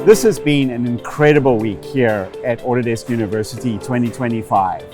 This has been an incredible week here at Autodesk University 2025.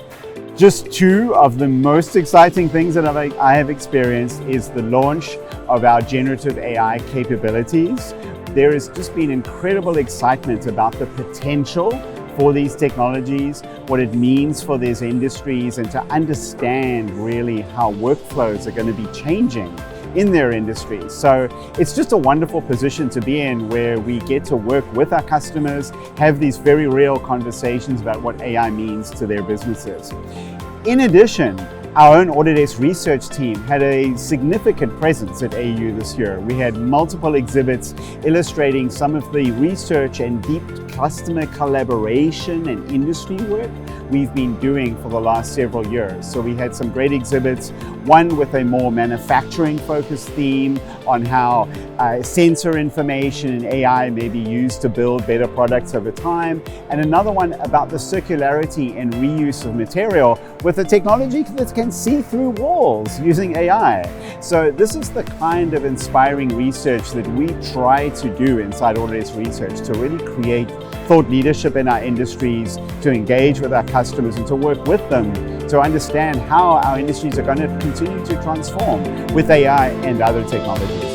Just two of the most exciting things that I have experienced is the launch of our generative AI capabilities. There has just been incredible excitement about the potential for these technologies, what it means for these industries, and to understand really how workflows are going to be changing in their industries. So it's just a wonderful position to be in, where we get to work with our customers, have these very real conversations about what AI means to their businesses. In addition, our own Autodesk Research team had a significant presence at AU this year. We had multiple exhibits illustrating some of the research and deep customer collaboration and industry work we've been doing for the last several years. So we had some great exhibits, one with a more manufacturing focused theme on how sensor information and AI may be used to build better products over time, and another one about the circularity and reuse of material with a technology that can see through walls using AI. So this is the kind of inspiring research that we try to do inside Autodesk Research, to really create thought leadership in our industries, to engage with our customers and to work with them to understand how our industries are going to continue to transform with AI and other technologies.